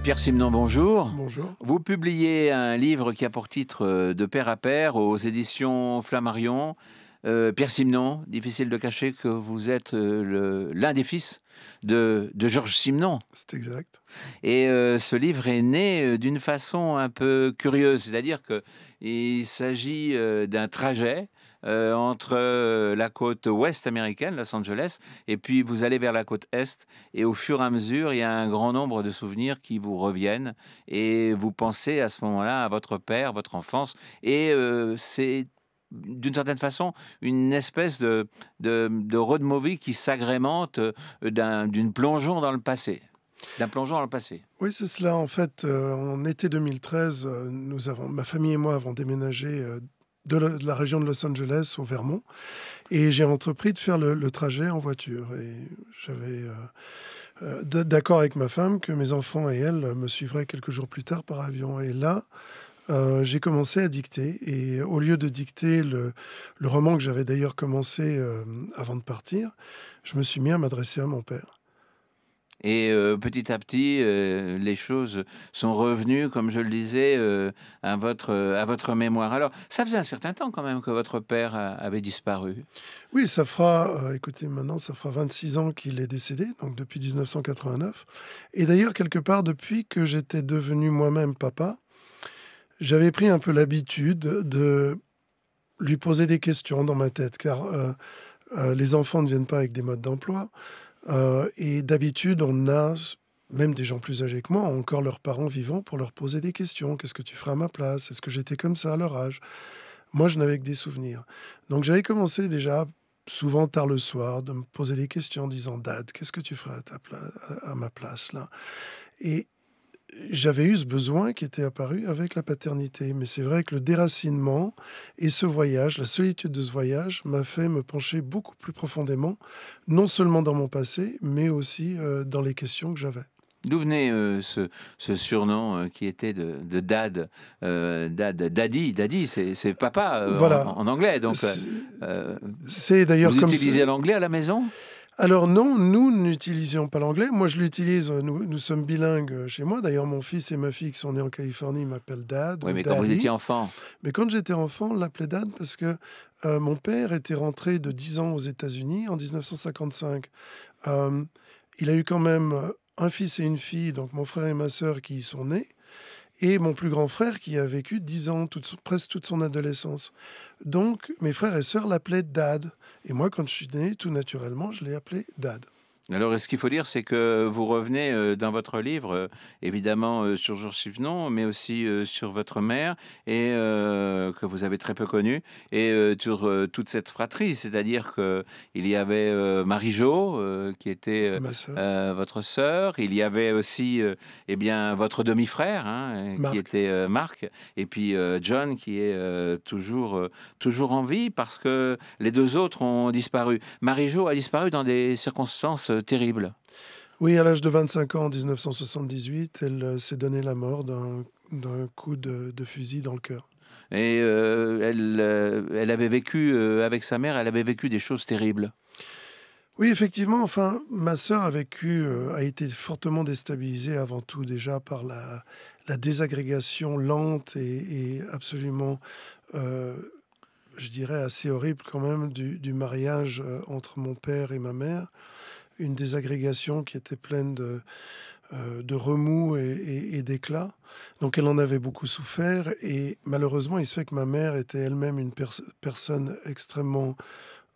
Pierre Simon, bonjour. Bonjour. Vous publiez un livre qui a pour titre De père à père aux éditions Flammarion. Pierre Simon, difficile de cacher que vous êtes l'un des fils de Georges Simenon. C'est exact. Et ce livre est né d'une façon un peu curieuse, c'est-à-dire qu'il s'agit d'un trajet entre la côte ouest américaine, Los Angeles, et puis vous allez vers la côte est, et au fur et à mesure, il y a un grand nombre de souvenirs qui vous reviennent, et vous pensez à ce moment-là à votre père, votre enfance, et c'est d'une certaine façon une espèce de road movie qui s'agrémente d'une plongeon dans le passé. D'un plongeon dans le passé. Oui, c'est cela. En fait, en été 2013, ma famille et moi avons déménagé de la région de Los Angeles au Vermont. Et j'ai entrepris de faire le trajet en voiture. Et j'avais d'accord avec ma femme que mes enfants et elle me suivraient quelques jours plus tard par avion. Et là, j'ai commencé à dicter. Et au lieu de dicter le roman que j'avais d'ailleurs commencé avant de partir, je me suis mis à m'adresser à mon père. Et petit à petit, les choses sont revenues, comme je le disais, à votre mémoire. Alors, ça faisait un certain temps quand même que votre père avait disparu. Oui, ça fera, écoutez, maintenant, ça fera 26 ans qu'il est décédé, donc depuis 1989. Et d'ailleurs, quelque part, depuis que j'étais devenu moi-même papa, j'avais pris un peu l'habitude de lui poser des questions dans ma tête, car les enfants ne viennent pas avec des modes d'emploi. Et d'habitude, on a, même des gens plus âgés que moi, ont encore leurs parents vivants pour leur poser des questions. Qu'est-ce que tu ferais à ma place? Est-ce que j'étais comme ça à leur âge? Moi, je n'avais que des souvenirs. Donc, j'avais commencé déjà, souvent tard le soir, de me poser des questions en disant: Dad, qu'est-ce que tu ferais à ma place là? Et j'avais eu ce besoin qui était apparu avec la paternité. Mais c'est vrai que le déracinement et ce voyage, la solitude de ce voyage, m'a fait me pencher beaucoup plus profondément, non seulement dans mon passé, mais aussi dans les questions que j'avais. D'où venait ce surnom qui était de Dad, Daddy, c'est papa Voilà. en anglais. Donc, C'est d'ailleurs vous comme utilisez ça. l'anglais à la maison? Alors non, nous n'utilisions pas l'anglais. Moi, je l'utilise. Nous sommes bilingues chez moi. D'ailleurs, mon fils et ma fille qui sont nés en Californie m'appellent Dad Oui, ou mais quand vous étiez Daddy. enfant. Mais quand j'étais enfant, on l'appelait Dad parce que mon père était rentré de 10 ans aux États-Unis en 1955. Euh, il a eu quand même un fils et une fille, donc mon frère et ma sœur qui y sont nés, et mon plus grand frère qui a vécu 10 ans, presque toute son adolescence. Donc mes frères et sœurs l'appelaient Dad. Et moi, quand je suis né, tout naturellement, je l'ai appelé Dad. Alors, ce qu'il faut dire, c'est que vous revenez dans votre livre, évidemment, sur Georges Simenon, mais aussi sur votre mère, et que vous avez très peu connue, et sur toute cette fratrie. C'est-à-dire qu'il y avait Marie-Jo, qui était Ma sœur, votre sœur. Il y avait aussi eh bien, votre demi-frère, hein, qui Marc. était Marc, et puis John, qui est toujours en vie, parce que les deux autres ont disparu. Marie-Jo a disparu dans des circonstances terrible. Oui, à l'âge de 25 ans, en 1978, elle s'est donné la mort d'un coup de fusil dans le cœur. Et elle avait vécu, avec sa mère, elle avait vécu des choses terribles. Oui, effectivement, enfin, ma sœur a été fortement déstabilisée avant tout déjà par la désagrégation lente et absolument, euh, je dirais, assez horrible quand même du mariage entre mon père et ma mère. Une désagrégation qui était pleine de remous et d'éclats. Donc elle en avait beaucoup souffert et malheureusement, il se fait que ma mère était elle-même une personne extrêmement...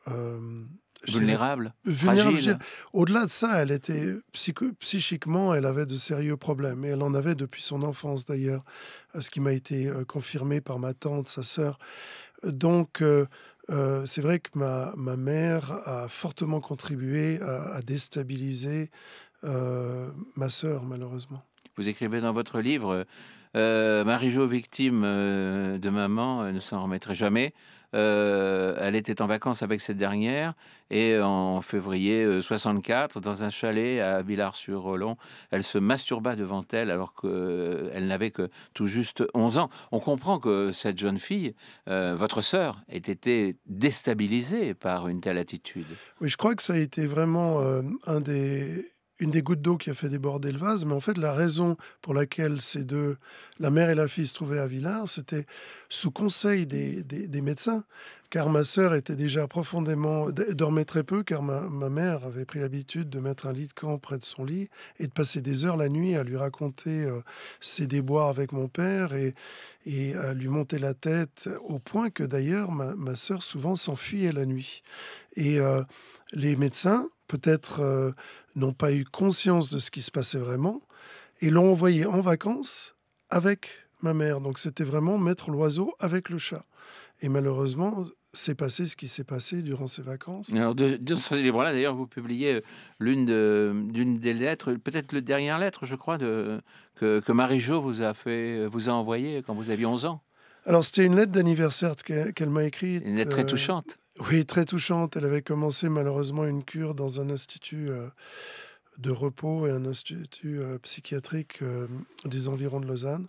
je dirais, Vulnérable, vulnérable, je fragile. dirais. Au-delà de ça, elle était psychiquement, elle avait de sérieux problèmes. Et elle en avait depuis son enfance d'ailleurs, ce qui m'a été confirmé par ma tante, sa sœur. Donc, c'est vrai que ma mère a fortement contribué à déstabiliser ma sœur, malheureusement. Vous écrivez dans votre livre, Marie-Jo, victime de maman, ne s'en remettrait jamais. Elle était en vacances avec cette dernière et en février 64, dans un chalet à Villars-sur-Olon, elle se masturba devant elle alors qu'elle n'avait que tout juste 11 ans. On comprend que cette jeune fille, votre sœur, ait été déstabilisée par une telle attitude. Oui, je crois que ça a été vraiment une des gouttes d'eau qui a fait déborder le vase. Mais en fait, la raison pour laquelle ces deux, la mère et la fille, se trouvaient à Villars, c'était sous conseil des médecins, car ma sœur était déjà dormait très peu, car ma mère avait pris l'habitude de mettre un lit de camp près de son lit et de passer des heures la nuit à lui raconter ses déboires avec mon père et à lui monter la tête, au point que d'ailleurs ma sœur souvent s'enfuyait la nuit. Et les médecins, peut-être, n'ont pas eu conscience de ce qui se passait vraiment et l'ont envoyé en vacances avec ma mère. Donc c'était vraiment mettre l'oiseau avec le chat. Et malheureusement, c'est passé ce qui s'est passé durant ces vacances. Alors, dans ce livre-là, d'ailleurs, vous publiez d'une des lettres, peut-être la dernière lettre, je crois, que Marie-Jo vous a envoyée quand vous aviez 11 ans. Alors c'était une lettre d'anniversaire qu'elle m'a écrite. Une lettre très touchante. Oui, très touchante. Elle avait commencé malheureusement une cure dans un institut de repos et un institut psychiatrique des environs de Lausanne.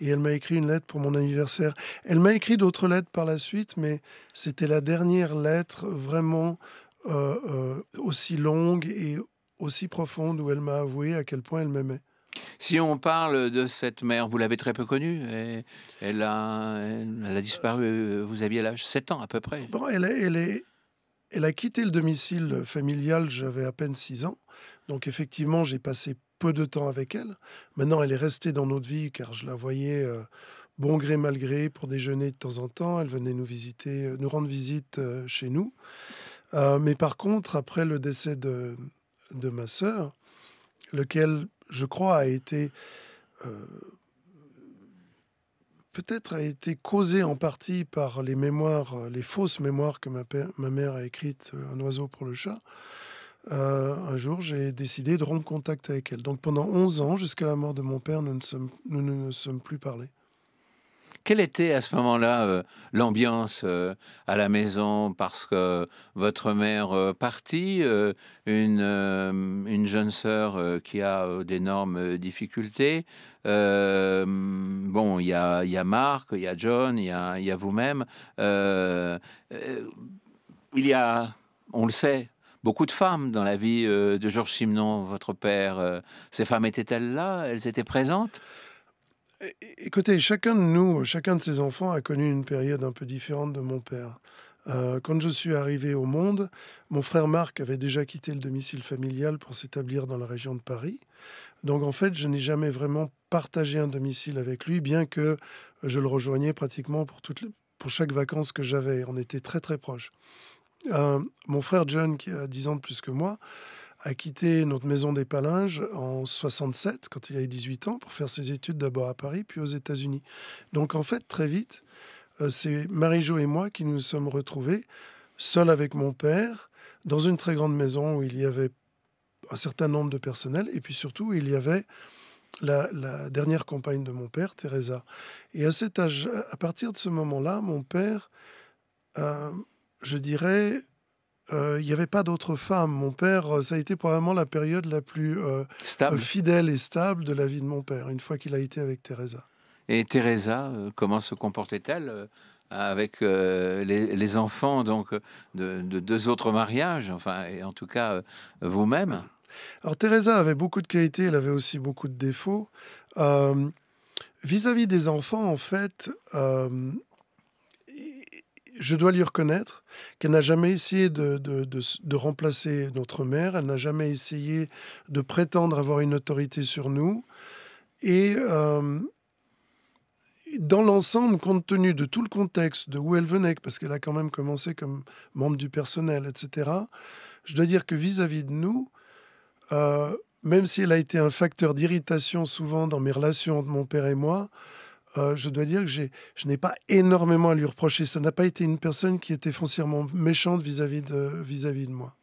Et elle m'a écrit une lettre pour mon anniversaire. Elle m'a écrit d'autres lettres par la suite, mais c'était la dernière lettre vraiment aussi longue et aussi profonde où elle m'a avoué à quel point elle m'aimait. Si on parle de cette mère, vous l'avez très peu connue. Et elle a disparu, vous aviez l'âge 7 ans à peu près. Bon, elle a quitté le domicile familial, j'avais à peine 6 ans. Donc effectivement, j'ai passé peu de temps avec elle. Maintenant, elle est restée dans notre vie car je la voyais bon gré mal gré pour déjeuner de temps en temps. Elle venait nous visiter, nous rendre visite chez nous. Mais par contre, après le décès de ma sœur, lequel, je crois, a été peut-être a été causé en partie par les mémoires, les fausses mémoires que ma mère a écrites, Un oiseau pour le chat. Un jour, j'ai décidé de rompre contact avec elle. Donc pendant 11 ans, jusqu'à la mort de mon père, nous ne nous sommes plus parlé. Quelle était à ce moment-là l'ambiance à la maison? Parce que votre mère partie, une jeune sœur qui a d'énormes difficultés. Bon, il y a Marc, il y a John, il y a vous-même. Il y a, on le sait, beaucoup de femmes dans la vie de Georges Simenon, votre père. Ces femmes étaient-elles là? Elles étaient présentes? Écoutez, chacun de nous, chacun de ses enfants a connu une période un peu différente de mon père. Quand je suis arrivé au monde, mon frère Marc avait déjà quitté le domicile familial pour s'établir dans la région de Paris. Donc en fait, je n'ai jamais vraiment partagé un domicile avec lui, bien que je le rejoignais pratiquement pour chaque vacances que j'avais. On était très très proches. Mon frère John, qui a 10 ans de plus que moi, a quitté notre maison des Palinges en 67, quand il avait 18 ans, pour faire ses études d'abord à Paris, puis aux États-Unis. Donc en fait, très vite, c'est Marie-Jo et moi qui nous sommes retrouvés, seuls avec mon père, dans une très grande maison où il y avait un certain nombre de personnel, et puis surtout, il y avait la dernière compagne de mon père, Teresa. Et à cet âge, à partir de ce moment-là, mon père, je dirais, il n'y avait pas d'autres femmes. Mon père, ça a été probablement la période la plus fidèle et stable de la vie de mon père, une fois qu'il a été avec Teresa. Et Teresa, comment se comportait-elle avec les enfants donc de deux autres mariages, enfin, et en tout cas vous-même? Alors Teresa avait beaucoup de qualités, elle avait aussi beaucoup de défauts. Euh, Vis-à-vis des enfants, en fait, je dois lui reconnaître qu'elle n'a jamais essayé de remplacer notre mère, elle n'a jamais essayé de prétendre avoir une autorité sur nous. Et dans l'ensemble, compte tenu de tout le contexte, de où elle venait, parce qu'elle a quand même commencé comme membre du personnel, etc., je dois dire que vis-à-vis de nous, même si elle a été un facteur d'irritation souvent dans mes relations entre mon père et moi, je dois dire que je n'ai pas énormément à lui reprocher. Ça n'a pas été une personne qui était foncièrement méchante vis-à-vis de moi.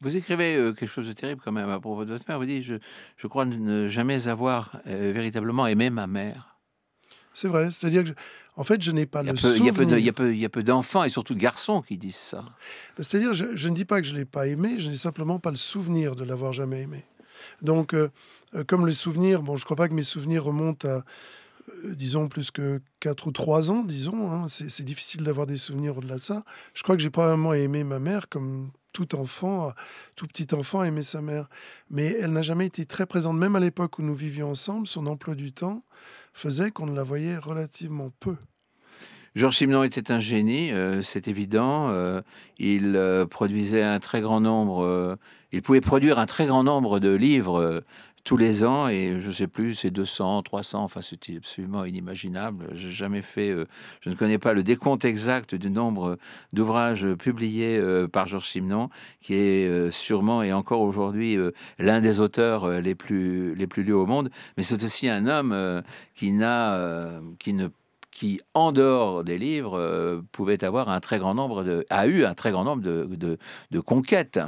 Vous écrivez quelque chose de terrible quand même à propos de votre mère. Vous dites, je crois ne jamais avoir véritablement aimé ma mère. C'est vrai, c'est-à-dire que, en fait, je n'ai pas le Il souvenir. y a peu d'enfants et surtout de garçons qui disent ça. C'est-à-dire, je ne dis pas que je ne l'ai pas aimé, je n'ai simplement pas le souvenir de l'avoir jamais aimé. Donc, comme les souvenirs, bon, je ne crois pas que mes souvenirs remontent à, disons, plus que 4 ou 3 ans, disons. Hein. C'est difficile d'avoir des souvenirs au-delà de ça. Je crois que j'ai probablement aimé ma mère comme tout petit enfant aimait sa mère. Mais elle n'a jamais été très présente, même à l'époque où nous vivions ensemble. Son emploi du temps faisait qu'on ne la voyait relativement peu. Georges Simenon était un génie, c'est évident. Il produisait un très grand nombre, il pouvait produire un très grand nombre de livres tous les ans, et je ne sais plus, c'est 200, 300, enfin c'était absolument inimaginable. J'ai jamais fait, je ne connais pas le décompte exact du nombre d'ouvrages publiés par Georges Simenon, qui est sûrement et encore aujourd'hui l'un des auteurs les plus lus au monde. Mais c'est aussi un homme qui ne qui, en dehors des livres, pouvait avoir a eu un très grand nombre de conquêtes.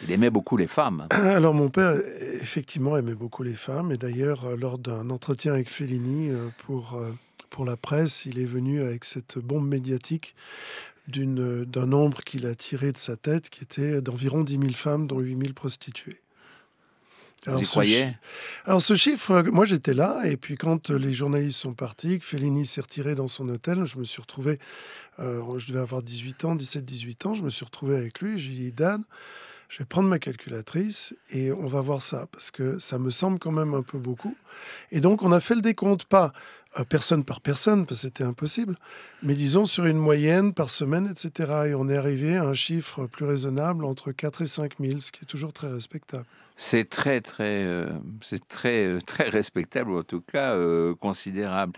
Il aimait beaucoup les femmes. Alors mon père, effectivement, aimait beaucoup les femmes. Et d'ailleurs, lors d'un entretien avec Fellini pour la presse, il est venu avec cette bombe médiatique d'un nombre qu'il a tiré de sa tête, qui était d'environ 10 000 femmes, dont 8 000 prostituées. Vous y croyez? Alors ce chiffre, moi j'étais là, et puis quand les journalistes sont partis, que Fellini s'est retiré dans son hôtel, je me suis retrouvé, je devais avoir 18 ans, 17-18 ans, je me suis retrouvé avec lui, et je lui ai dit: Dan, je vais prendre ma calculatrice et on va voir ça, parce que ça me semble quand même un peu beaucoup. Et donc on a fait le décompte, pas personne par personne, parce que c'était impossible, mais disons sur une moyenne par semaine, etc. Et on est arrivé à un chiffre plus raisonnable, entre 4 et 5 000, ce qui est toujours très respectable. C'est très respectable, ou en tout cas considérable.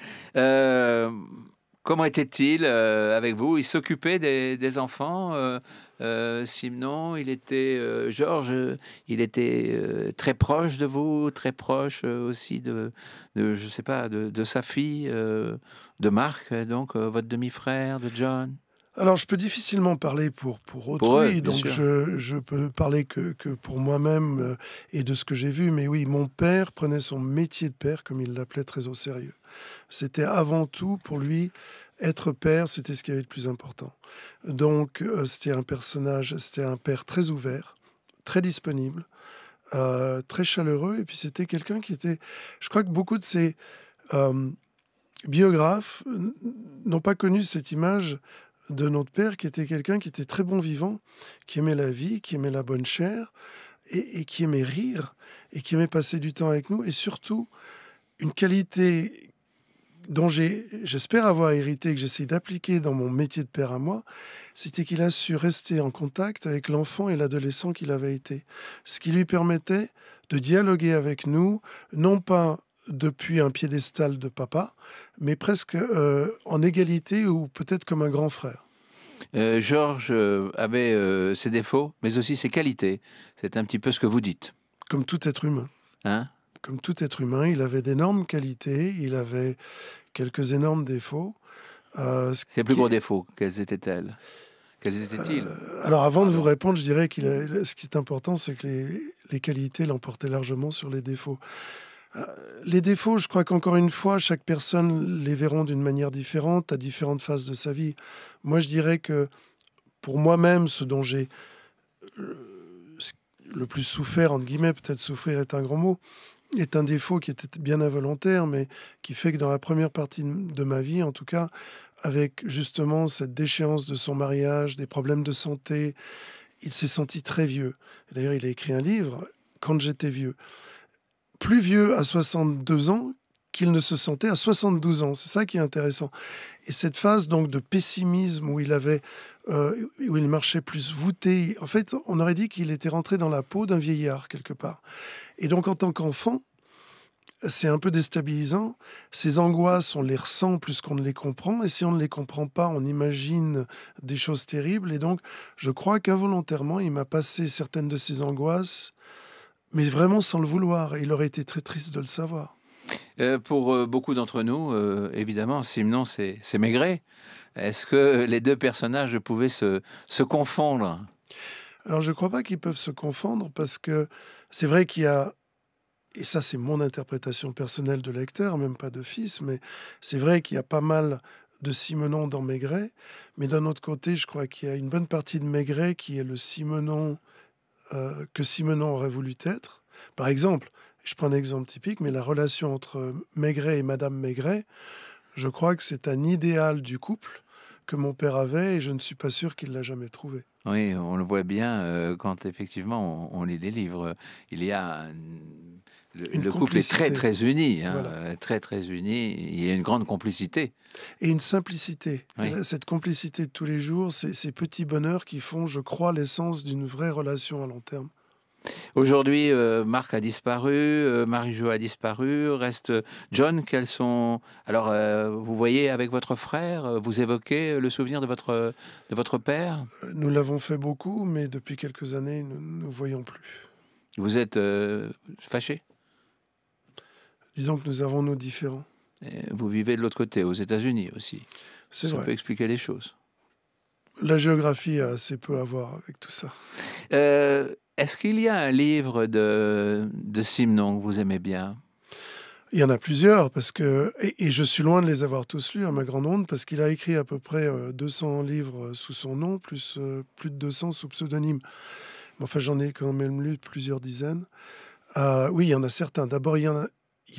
Comment était-il avec vous? Il s'occupait des enfants, Simenon. Georges, il était très proche de vous, très proche aussi je sais pas, de sa fille, de Marc, donc votre demi-frère, de John. Alors, je peux difficilement parler pour Pour eux, autrui, bien donc sûr. je peux parler que pour moi-même et de ce que j'ai vu. Mais oui, mon père prenait son métier de père, comme il l'appelait, très au sérieux. C'était avant tout, pour lui, être père, c'était ce qui avait le plus important. Donc, c'était un père très ouvert, très disponible, très chaleureux. Et puis, c'était quelqu'un qui était... Je crois que beaucoup de ses euh, biographes n'ont pas connu cette image de notre père, qui était quelqu'un qui était très bon vivant, qui aimait la vie, qui aimait la bonne chair, et qui aimait rire, et qui aimait passer du temps avec nous, et surtout une qualité dont j'espère avoir hérité, que j'essaie d'appliquer dans mon métier de père à moi, c'était qu'il a su rester en contact avec l'enfant et l'adolescent qu'il avait été, ce qui lui permettait de dialoguer avec nous, non pas depuis un piédestal de papa, mais presque en égalité, ou peut-être comme un grand frère. Georges avait ses défauts, mais aussi ses qualités. C'est un petit peu ce que vous dites, Comme tout être humain. hein? Comme tout être humain, il avait d'énormes qualités, il avait quelques énormes défauts. Ce Ses plus qui gros est- défauts, quels étaient-elles? Quels étaient-ils? Alors avant de vous Pardon. répondre, je dirais ce qui est important, c'est que les qualités l'emportaient largement sur les défauts. Euh, Les défauts, je crois qu'encore une fois, chaque personne les verront d'une manière différente, à différentes phases de sa vie. Moi, je dirais que pour moi-même, ce dont j'ai ce- le plus souffert, entre guillemets, peut-être souffrir est un grand mot, est un défaut qui était bien involontaire, mais qui fait que dans la première partie de ma vie, en tout cas, avec justement cette déchéance de son mariage, des problèmes de santé, il s'est senti très vieux. D'ailleurs, il a écrit un livre, Quand j'étais vieux. Plus vieux à 62 ans qu'il ne se sentait à 72 ans. C'est ça qui est intéressant. Et cette phase donc de pessimisme où il marchait plus voûté, en fait, on aurait dit qu'il était rentré dans la peau d'un vieillard quelque part. Et donc en tant qu'enfant, c'est un peu déstabilisant. Ces angoisses, on les ressent plus qu'on ne les comprend. Et si on ne les comprend pas, on imagine des choses terribles. Et donc, je crois qu'involontairement, il m'a passé certaines de ces angoisses, mais vraiment sans le vouloir. Et il aurait été très triste de le savoir. Pour beaucoup d'entre nous, évidemment, Simenon, c'est Maigret. Est-ce que les deux personnages pouvaient se confondre? Alors, je ne crois pas qu'ils peuvent se confondre, parce que c'est vrai qu'il y a, et ça c'est mon interprétation personnelle de lecteur, même pas de fils, mais c'est vrai qu'il y a pas mal de Simenon dans Maigret, mais d'un autre côté, je crois qu'il y a une bonne partie de Maigret qui est le Simenon que Simenon aurait voulu être. Par exemple, je prends un exemple typique, mais la relation entre Maigret et Madame Maigret, je crois que c'est un idéal du couple que mon père avait, et je ne suis pas sûr qu'il l'a jamais trouvé. Oui, on le voit bien, quand effectivement on lit les livres. Il y a Une le couple est très, complicité, très uni, hein, voilà, très, très uni. Il y a une grande complicité. et une simplicité. Et Oui. là, cette complicité de tous les jours, ces petits bonheurs qui font, je crois, l'essence d'une vraie relation à long terme. Aujourd'hui, Marc a disparu, Marie-Jo a disparu, reste John. Quels sont alors, vous voyez avec votre frère, vous évoquez le souvenir de votre père? Nous l'avons fait beaucoup, mais depuis quelques années, nous ne nous voyons plus. Vous êtes, fâchés? Disons que nous avons nos différends. Et vous vivez de l'autre côté, aux États-Unis aussi. C'est Ça peut vrai. expliquer les choses. La géographie a assez peu à voir avec tout ça. Est-ce qu'il y a un livre de Simon que vous aimez bien? Il y en a plusieurs parce que et je suis loin de les avoir tous lus à ma grande honte parce qu'il a écrit à peu près, 200 livres, sous son nom, plus, plus de 200 sous pseudonyme. Mais enfin, j'en ai quand même lu plusieurs dizaines. Oui, il y en a certains. D'abord, il y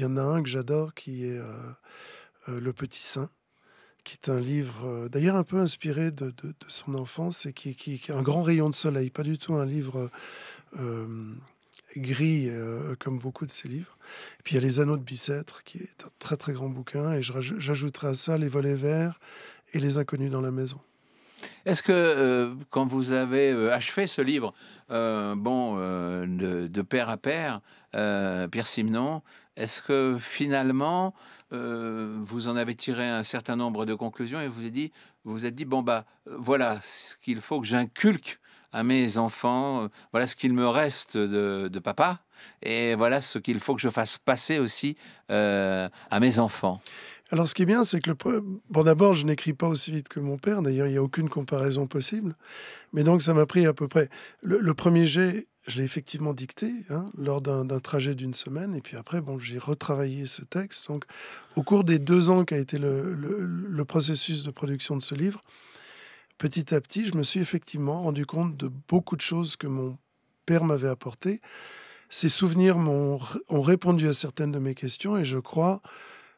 en a un que j'adore qui est, Le Petit Saint, qui est un livre, d'ailleurs un peu inspiré de son enfance et qui est un grand rayon de soleil, pas du tout un livre, gris, comme beaucoup de ses livres. Et puis il y a Les Anneaux de Bicêtre, qui est un très, très grand bouquin et j'ajouterai à ça Les Volets verts et Les Inconnus dans la maison. Est-ce que, quand vous avez, achevé ce livre, de père à père, Pierre Simon, est-ce que finalement, vous en avez tiré un certain nombre de conclusions et vous vous êtes dit: «Bon, bah, voilà ce qu'il faut que j'inculque à mes enfants, voilà ce qu'il me reste de papa et voilà ce qu'il faut que je fasse passer aussi, à mes enfants». Alors ce qui est bien, c'est que bon, d'abord, je n'écris pas aussi vite que mon père, d'ailleurs, il y a aucune comparaison possible. Mais donc ça m'a pris à peu près le 1er jet, je l'ai effectivement dicté, hein, lors d'un trajet d'une semaine et puis après, bon, j'ai retravaillé ce texte. Donc au cours des 2 ans qu'a été le processus de production de ce livre, petit à petit, je me suis effectivement rendu compte de beaucoup de choses que mon père m'avait apportées. Ces souvenirs ont répondu à certaines de mes questions et je crois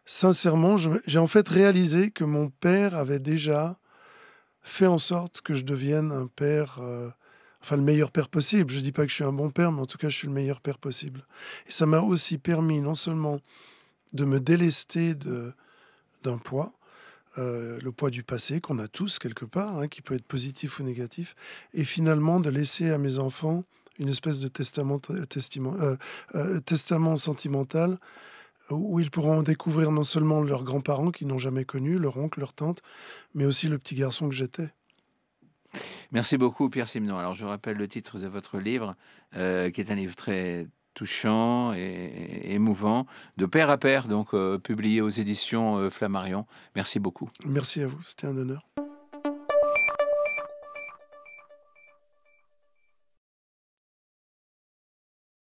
sincèrement, j'ai en fait réalisé que mon père avait déjà fait en sorte que je devienne un père, enfin le meilleur père possible. Je dis pas que je suis un bon père, mais en tout cas, je suis le meilleur père possible. Et ça m'a aussi permis non seulement de me délester d'un poids, le poids du passé qu'on a tous quelque part, hein, qui peut être positif ou négatif, et finalement de laisser à mes enfants une espèce de testament sentimental où ils pourront découvrir non seulement leurs grands-parents qu'ils n'ont jamais connus, leur oncle, leur tante, mais aussi le petit garçon que j'étais. Merci beaucoup, Pierre Simon. Alors, je rappelle le titre de votre livre, qui est un livre très touchant et émouvant, de père à père, donc publié aux éditions Flammarion. Merci beaucoup. Merci à vous, c'était un honneur.